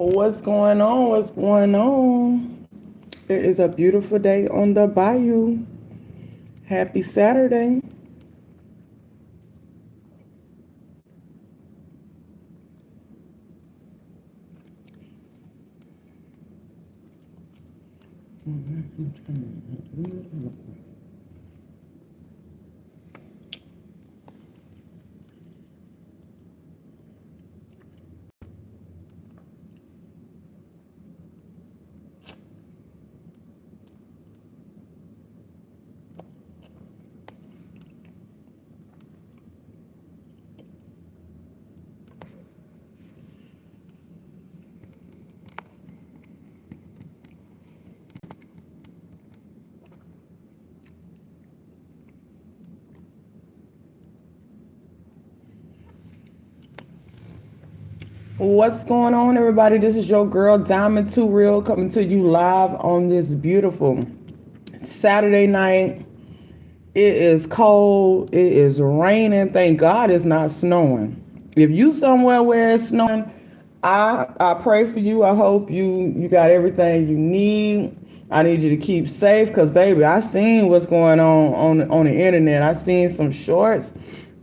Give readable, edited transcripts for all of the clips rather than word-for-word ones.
What's going on? What's going on? It is a beautiful day on the bayou. Happy Saturday. What's going on, everybody? This is your girl Diamond Too Real coming to you live on this beautiful Saturday night. It is cold. It is raining. Thank God it's not snowing. If you somewhere where it's snowing, I pray for you. I hope you got everything you need. I need you to keep safe because baby, I seen what's going on the internet. I seen some shorts.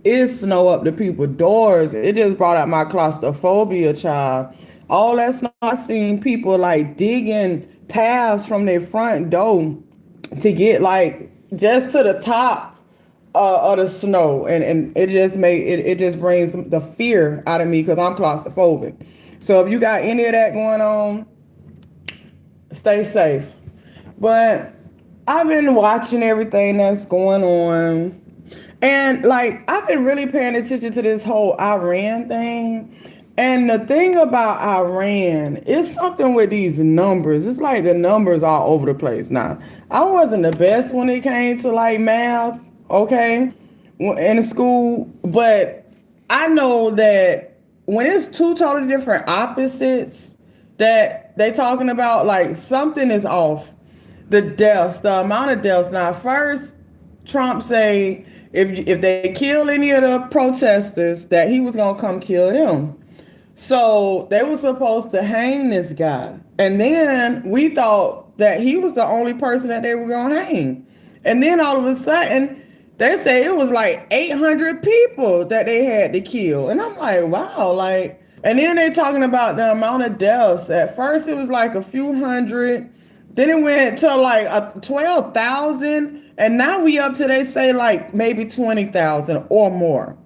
It snow up to people's doors. It just brought out my claustrophobia, child. All that snow, I seen people like digging paths from their front door to get like just to the top of the snow, and it just brings the fear out of me because I'm claustrophobic. So if you got any of that going on, stay safe. But I've been watching everything that's going on. And like I've been really paying attention to this whole Iran thing. And the thing about Iran is something with these numbers. It's like the numbers all over the place. Now, I wasn't the best when it came to like math, okay, in school, but I know that when it's two totally different opposites that they talking about, like something is off. The deaths, the amount of deaths. Now, first, Trump say if they kill any of the protesters, that he was gonna come kill them. So they were supposed to hang this guy, and then we thought that he was the only person that they were gonna hang, and then all of a sudden they say it was like 800 people that they had to kill, and I'm like, wow, like. And then they talking about the amount of deaths. At first it was like a few hundred. Then it went to like 12,000, and now we up to they say like maybe 20,000 or more.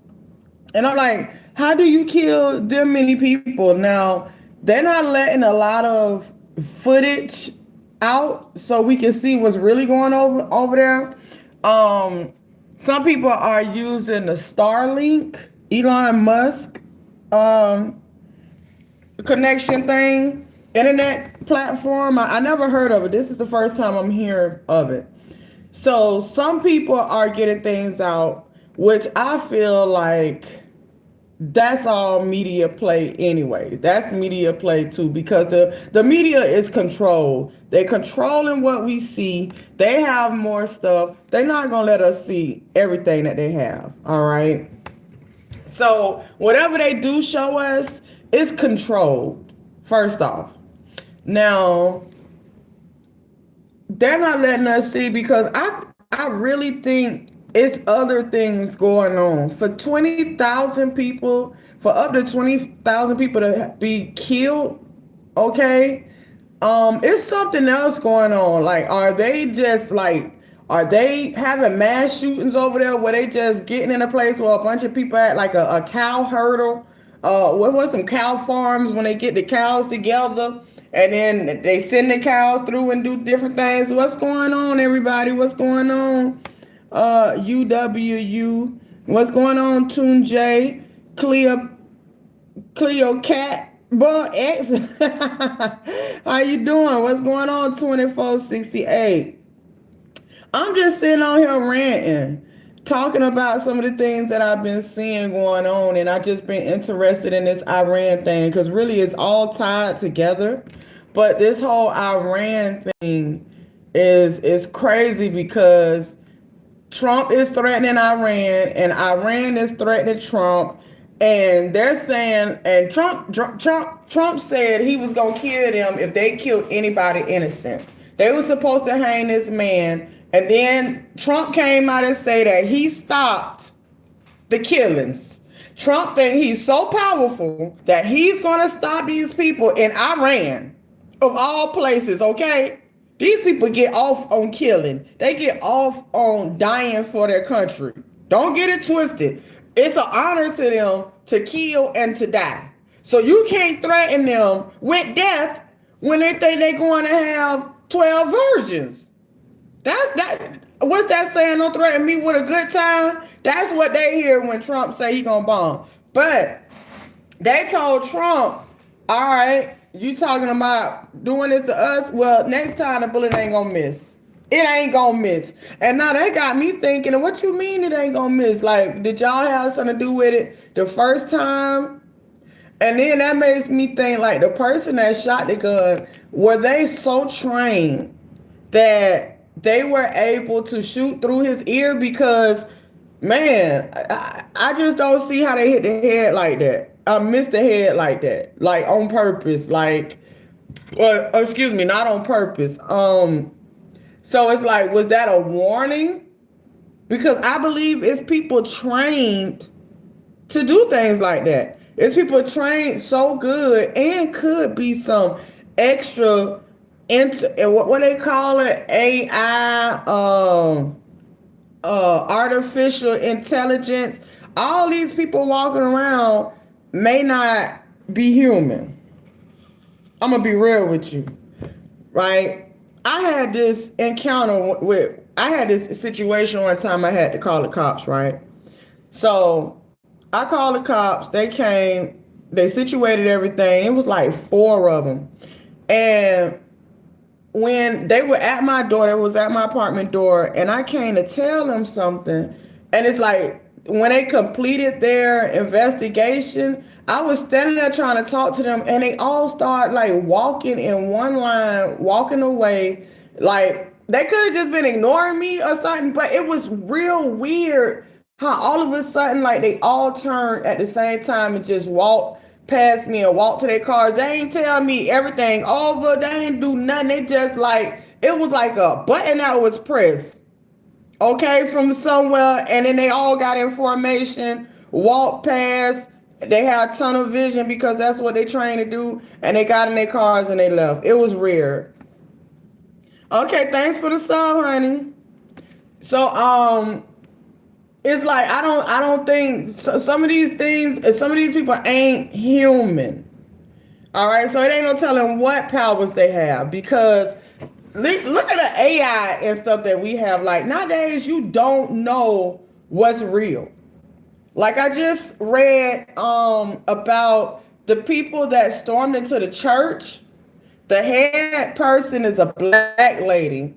And I'm like, how do you kill them many people? Now they're not letting a lot of footage out so we can see what's really going over there. Some people are using the Starlink, Elon Musk connection thing, internet platform. I never heard of it. This is the first time I'm hearing of it. So some people are getting things out, which I feel like that's all media play anyways. That's media play too, because the media is controlled. They're controlling what we see. They have more stuff. They're not gonna let us see everything that they have. All right. So whatever they do show us is controlled, first off. Now, they're not letting us see because I really think it's other things going on. For 20,000 people, for up to 20,000 people to be killed, okay? It's something else going on. Like, are they having mass shootings over there where they just getting in a place where a bunch of people at like a cow herdle? What was some cow farms when they get the cows together and then they send the cows through and do different things? What's going on, everybody? What's going on? UWU. What's going on, Toon J? Cleo Cat? Bun X? How you doing? What's going on, 2468? I'm just sitting on here ranting, talking about some of the things that I've been seeing going on, and I just been interested in this Iran thing because really it's all tied together. But this whole Iran thing is crazy because Trump is threatening Iran, and Iran is threatening Trump, and they're saying, and Trump Trump said he was gonna kill them if they killed anybody innocent. They were supposed to hang this man, and then Trump came out and said that he stopped the killings. Trump thinks he's so powerful that he's gonna stop these people in Iran, of all places, okay? These people get off on killing. They get off on dying for their country. Don't get it twisted. It's an honor to them to kill and to die. So you can't threaten them with death when they think they're going to have 12 virgins. That's that. What's that saying? Don't threaten me with a good time. That's what they hear when Trump say he gonna bomb. But they told Trump, all right, you talking about doing this to us? Well, next time the bullet ain't gonna miss. It ain't gonna miss. And now they got me thinking, what you mean it ain't gonna miss? Like, did y'all have something to do with it the first time? And then that makes me think, like, the person that shot the gun, were they so trained that they were able to shoot through his ear? Because, man, I just don't see how they hit the head like that. Missed the head like that, like on purpose, like, well, excuse me, not on purpose. So it's like, was that a warning? Because I believe it's people trained to do things like that. It's people trained so good, and could be some extra what they call it, AI, artificial intelligence. All these people walking around may not be human. I'm gonna be real with you, right? I had this situation one time. I had to call the cops, right? So I called the cops. They came. They situated everything. It was like 4 of them, and when they were at my door, it was at my apartment door, and I came to tell them something. And it's like, when they completed their investigation, I was standing there trying to talk to them, and they all started like walking in one line, walking away. Like, they could have just been ignoring me or something, but it was real weird how all of a sudden, like, they all turned at the same time and just walked past me and walked to their cars. They ain't tell me everything over. They ain't do nothing. They just, like, it was like a button that was pressed, okay, from somewhere, and then they all got information, walked past. They had tunnel vision because that's what they trained to do, and they got in their cars and they left. It was weird. Okay, thanks for the sub, honey. So it's like, I don't think some of these things, some of these people ain't human. All right, so it ain't no telling what powers they have, because look at the AI and stuff that we have. Like, nowadays, you don't know what's real. Like, I just read about the people that stormed into the church. The head person is a black lady,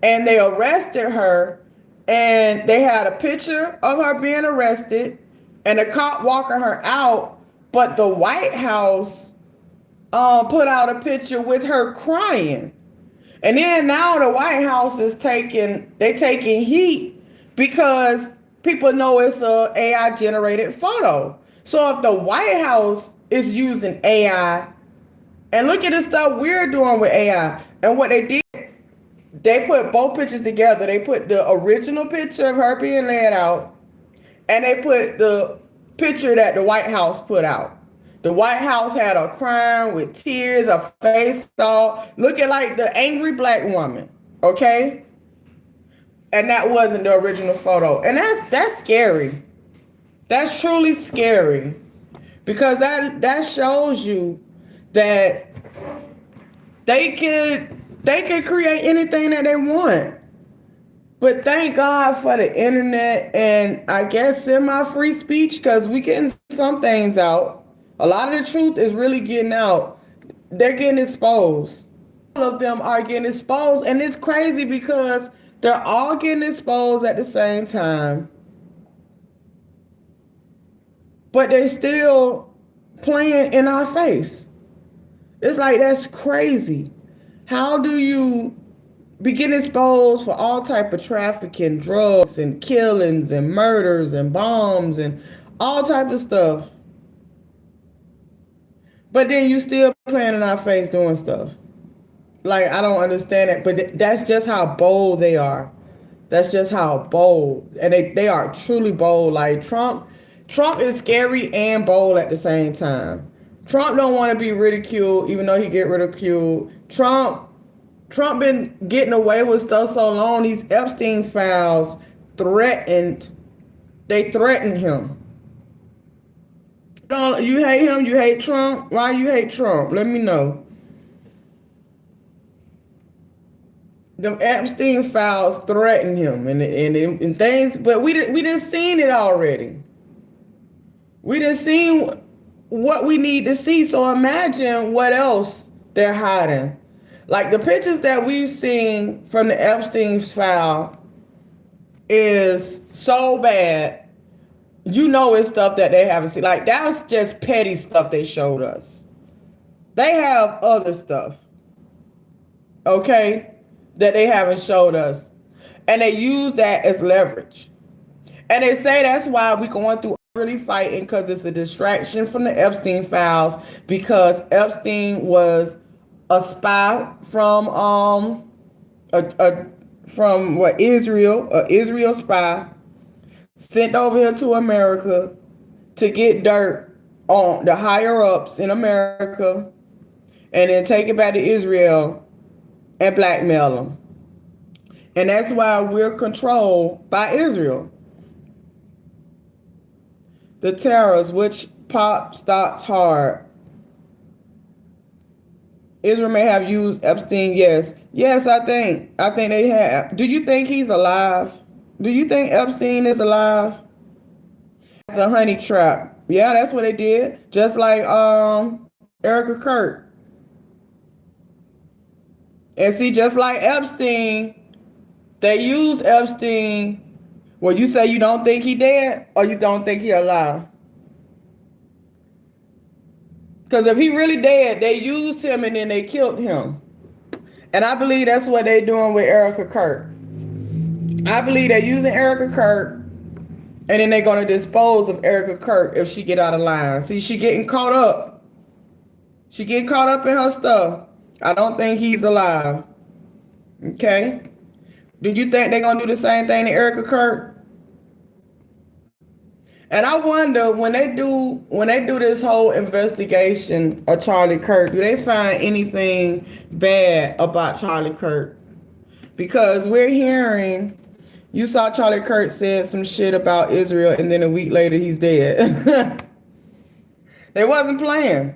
and they arrested her. And they had a picture of her being arrested and a cop walking her out. But the White House put out a picture with her crying. And then now the White House is taking heat because people know it's a AI generated photo. So if the White House is using AI, and look at the stuff we're doing with AI, and what they did, they put both pictures together. They put the original picture of her being laid out, and they put the picture that the White House put out. The White House had her crying with tears, her face all looking like the angry black woman, okay? And that wasn't the original photo. And that's scary. That's truly scary, because that shows you that they could create anything that they want. But thank God for the internet, and I guess semi-free speech, because we getting some things out. A lot of the truth is really getting out. They're getting exposed. All of them are getting exposed, and it's crazy because they're all getting exposed at the same time. But they're still playing in our face. It's like, that's crazy. How do you be getting exposed for all type of trafficking, drugs and killings and murders and bombs and all type of stuff? But then you still playing in our face doing stuff. Like, I don't understand it. But that's just how bold they are. That's just how bold. And they are truly bold. Like Trump is scary and bold at the same time. Trump don't want to be ridiculed, even though he get ridiculed. Trump been getting away with stuff so long. These Epstein files they threatened him. Don't you hate him? You hate Trump? Why you hate Trump? Let me know. The Epstein files threatened him and things, but we didn't seen it already. We didn't seen what we need to see. So imagine what else they're hiding. Like the pictures that we've seen from the Epstein file is so bad. You know it's stuff that they haven't seen. Like that's just petty stuff they showed us. They have other stuff, okay, that they haven't showed us. And they use that as leverage. And they say that's why we're going through really fighting, because it's a distraction from the Epstein files, because Epstein was a spy from Israel spy sent over here to America to get dirt on the higher ups in America and then take it back to Israel and blackmail them. And that's why we're controlled by Israel. The terrorists, which pop starts hard. Israel may have used Epstein, yes. Yes, I think they have. Do you think he's alive? Do you think Epstein is alive? It's a honey trap. Yeah, that's what they did. Just like Erica Kurt. And see, just like Epstein, they used Epstein. Well, you say you don't think he dead or you don't think he alive? Because if he really dead, they used him and then they killed him. And I believe that's what they're doing with Erica Kurt. I believe they're using Erica Kurt and then they're going to dispose of Erica Kurt if she get out of line. See, she getting caught up. She getting caught up in her stuff. I don't think he's alive. Okay? Do you think they're going to do the same thing to Erica Kurt? And I wonder when they do this whole investigation of Charlie Kirk, do they find anything bad about Charlie Kirk? Because we're hearing, you saw Charlie Kirk said some shit about Israel and then a week later he's dead. They wasn't playing.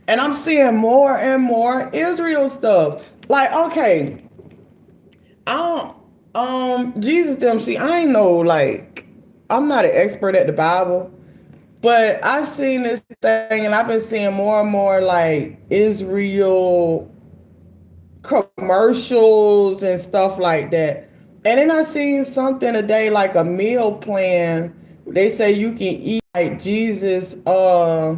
And I'm seeing more and more Israel stuff. Like, okay, Jesus them, see, I ain't know, like, I'm not an expert at the Bible, but I seen this thing and I've been seeing more and more like Israel commercials and stuff like that. And then I seen something today, like a meal plan. They say you can eat like Jesus, the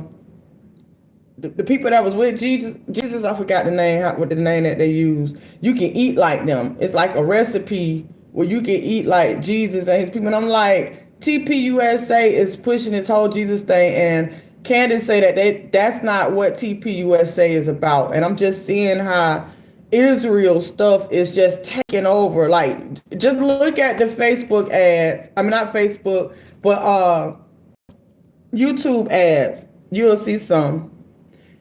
people that was with Jesus, I forgot the name, what the name that they use. You can eat like them. It's like a recipe where you can eat like Jesus and his people. And I'm like, TPUSA is pushing this whole Jesus thing, and Candace say that that's not what TPUSA is about. And I'm just seeing how Israel stuff is just taking over. Like, just look at the Facebook ads. I mean, not Facebook, but YouTube ads. You'll see some.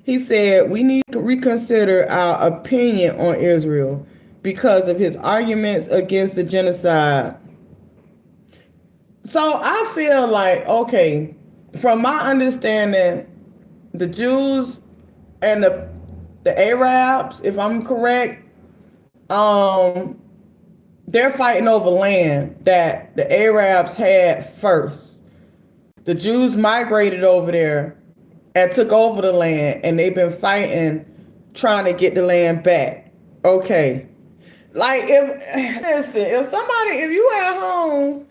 He said, we need to reconsider our opinion on Israel because of his arguments against the genocide. So I feel like, okay, from my understanding, the Jews and the Arabs, if I'm correct, they're fighting over land that the Arabs had first. The Jews migrated over there and took over the land, and they've been fighting, trying to get the land back. Okay. Like, if you at home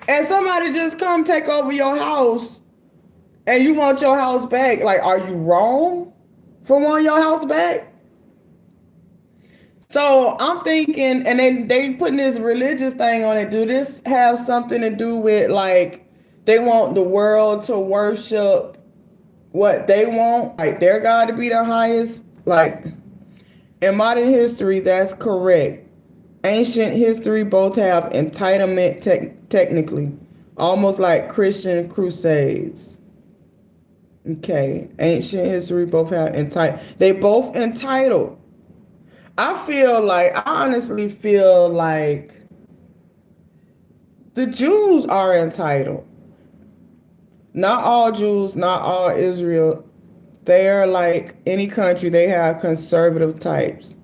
and somebody just come take over your house and you want your house back, like, are you wrong for wanting your house back? So I'm thinking, and then they putting this religious thing on it. Do this have something to do with, like, they want the world to worship what they want, like their God to be the highest. Like in modern history, that's correct. Ancient history both have entitlement technically, almost like Christian crusades. Okay, ancient history both have they both entitled. I honestly feel like the Jews are entitled. Not all Jews, not all Israel. They are like any country, they have conservative types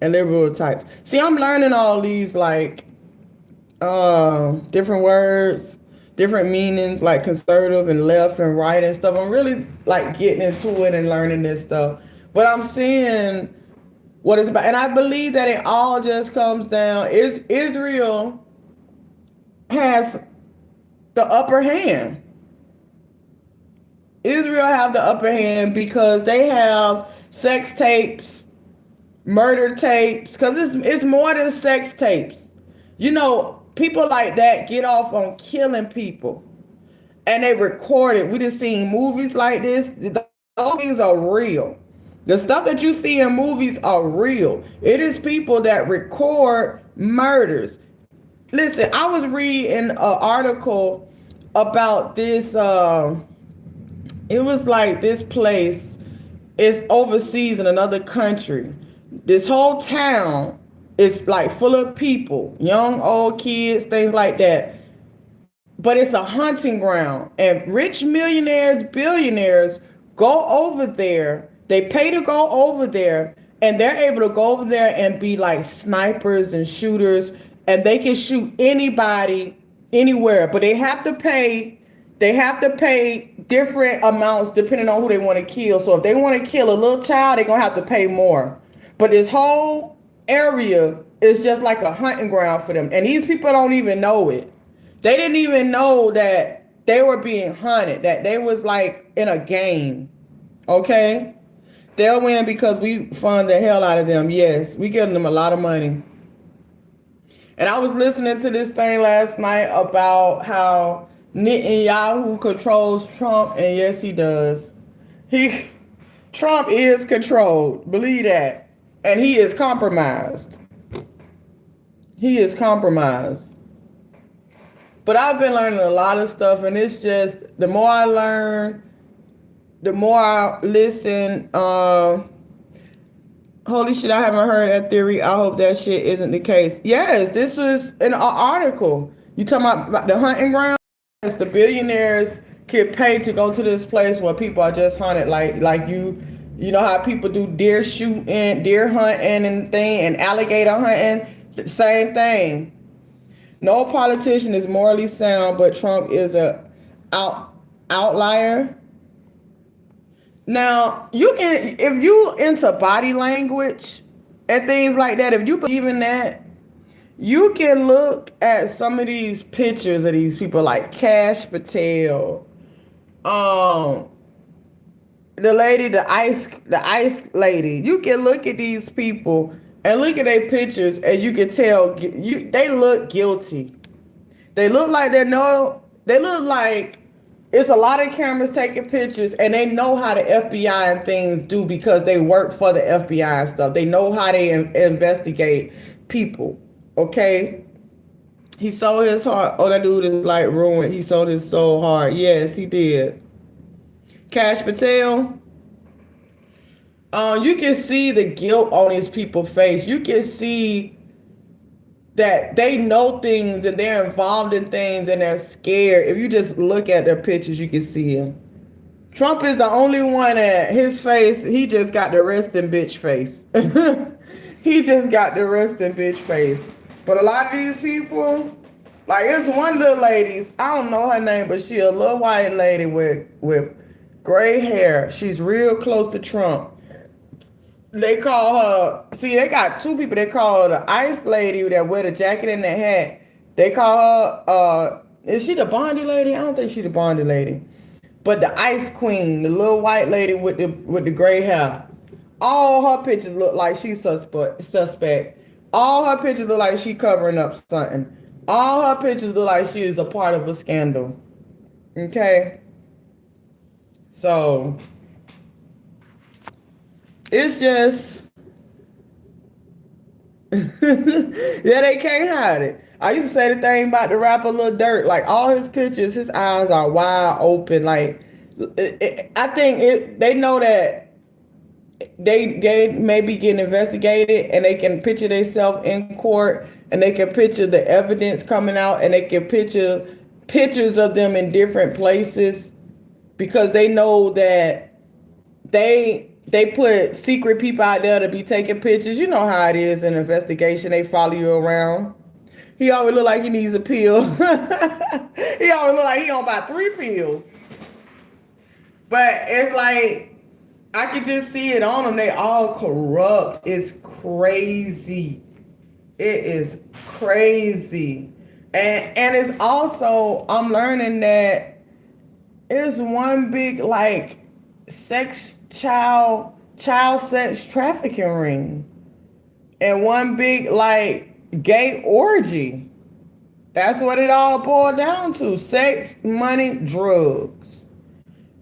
and liberal types. See, I'm learning all these like different words, different meanings, like conservative and left and right and stuff. I'm really like getting into it and learning this stuff. But I'm seeing what it's about. And I believe that it all just comes down is Israel has the upper hand. Israel have the upper hand because they have sex tapes, murder tapes, because it's more than sex tapes. You know, people like that get off on killing people and they record it. We just seen movies like this. Those things are real. The stuff that you see in movies are real. It is people that record murders. Listen, I was reading an article about this. It was like this place is overseas in another country. This whole town is like full of people, young, old kids, things like that. But it's a hunting ground. And rich millionaires, billionaires go over there. They pay to go over there. And they're able to go over there and be like snipers and shooters. And they can shoot anybody, anywhere. But they have to pay different amounts depending on who they want to kill. So if they want to kill a little child, they're going to have to pay more. But this whole area is just like a hunting ground for them. And these people don't even know it. They didn't even know that they were being hunted, that they was like in a game. Okay? They'll win because we fund the hell out of them. Yes, we give them a lot of money. And I was listening to this thing last night about how Netanyahu controls Trump, and yes, he does. Trump is controlled. Believe that. And he is compromised. He is compromised. But I've been learning a lot of stuff, and it's just the more I learn, the more I listen. Holy shit, I haven't heard that theory. I hope that shit isn't the case. Yes, this was an article. You talking about the hunting ground? Yes, the billionaires get paid to go to this place where people are just hunted. Like you know how people do deer shooting, deer hunting and thing, and alligator hunting? Same thing. No politician is morally sound, but Trump is a outlier. Now, you can, if you into body language and things like that, if you believe in that, you can look at some of these pictures of these people like Kash Patel, the ice lady. You can look at these people and look at their pictures, and you can tell they look guilty. They look like they look like it's a lot of cameras taking pictures, and they know how the FBI and things do because they work for the FBI and stuff. They know how they investigate people. Okay? He sold his heart. Oh, that dude is like ruined. He sold his soul hard. Yes, he did. Kash Patel. You can see the guilt on these people's face. You can see that they know things and they're involved in things and they're scared. If you just look at their pictures, you can see him. Trump is the only one that his face, he just got the resting bitch face. He just got the resting bitch face. But a lot of these people, like it's one little lady, I don't know her name, but she a little white lady with gray hair. She's real close to Trump. They call her, see, they got two people. They call her the ice lady that wear the jacket and the hat. They call her, is she the Bondi lady? I don't think she's the Bondi lady. But the ice queen, the little white lady with the gray hair. All her pictures look like she's suspect. All her pictures look like she covering up something. All her pictures look like she is a part of a scandal. Okay? So it's just yeah, they can't hide it. I used to say the thing about the rapper Lil Durk. Like all his pictures, his eyes are wide open. Like I think they know that they may be getting investigated, and they can picture themselves in court, and they can picture the evidence coming out, and they can picture pictures of them in different places because they know that they put secret people out there to be taking pictures. You know how it is in investigation. They follow you around. He always look like he needs a pill. He always look like he on about 3 pills. But it's like I could just see it on them. They all corrupt. It's crazy. It is crazy. And it's also I'm learning that it's one big like child sex trafficking ring. And one big like gay orgy. That's what it all boiled down to. Sex, money, drugs.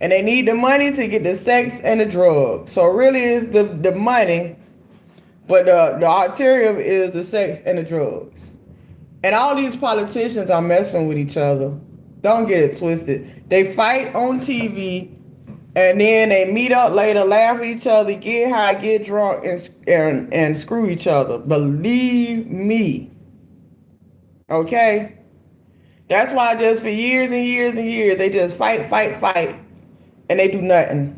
And they need the money to get the sex and the drugs. So really is the money, but the arterial is the sex and the drugs. And all these politicians are messing with each other. Don't get it twisted. They fight on TV, and then they meet up later, laugh at each other, get high, get drunk, and screw each other. Believe me. Okay? That's why just for years and years and years, they just fight, and they do nothing.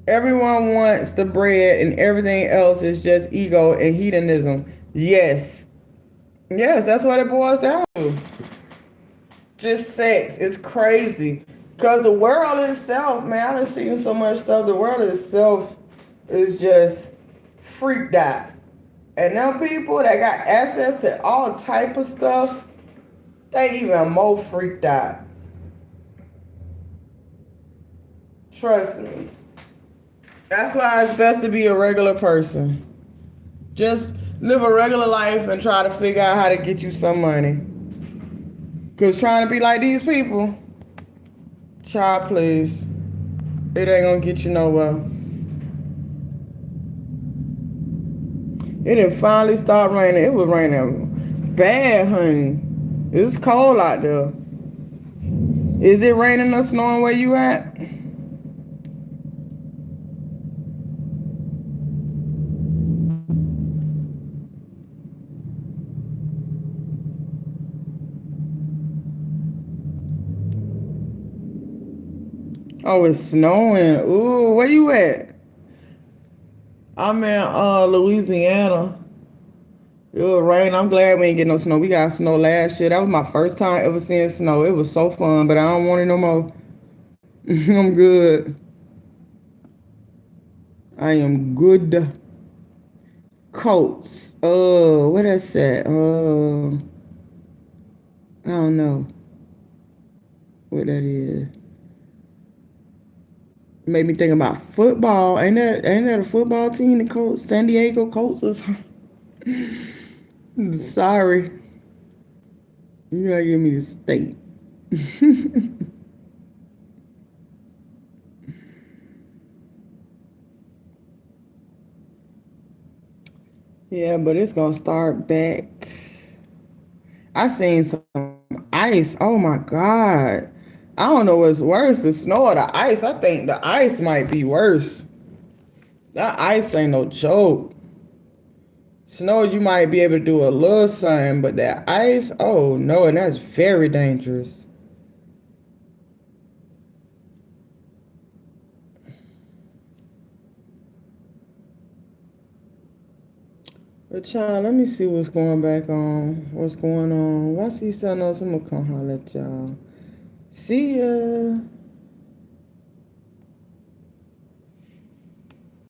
Everyone wants the bread, and everything else is just ego and hedonism. Yes. Yes, that's what it boils down to. Just sex. It's crazy. Because the world itself, man, I done seen so much stuff. The world itself is just freaked out. And them people that got access to all type of stuff, they even more freaked out. Trust me. That's why it's best to be a regular person. Just live a regular life and try to figure out how to get you some money. Because trying to be like these people, child, please, it ain't gonna get you nowhere. It didn't finally start raining. It was raining bad, honey. It's cold out there. Is it raining or snowing where you at? Oh, it's snowing. Ooh, where you at? I'm in Louisiana. It was rain. I'm glad we ain't get no snow. We got snow last year. That was my first time ever seeing snow. It was so fun, but I don't want it no more. I'm good. I am good. Coats. What is that? I don't know what that is. Made me think about football. Ain't that a football team? The Colts, San Diego Colts or something? Sorry. You gotta give me the state. Yeah, but it's gonna start back. I seen some ice. Oh my God. I don't know what's worse, the snow or the ice. I think the ice might be worse. That ice ain't no joke. Snow, you might be able to do a little something, but that ice, oh no, and that's very dangerous. But child, let me see what's going back on. What's going on? Why see something else? I'm gonna come holler at y'all. See ya.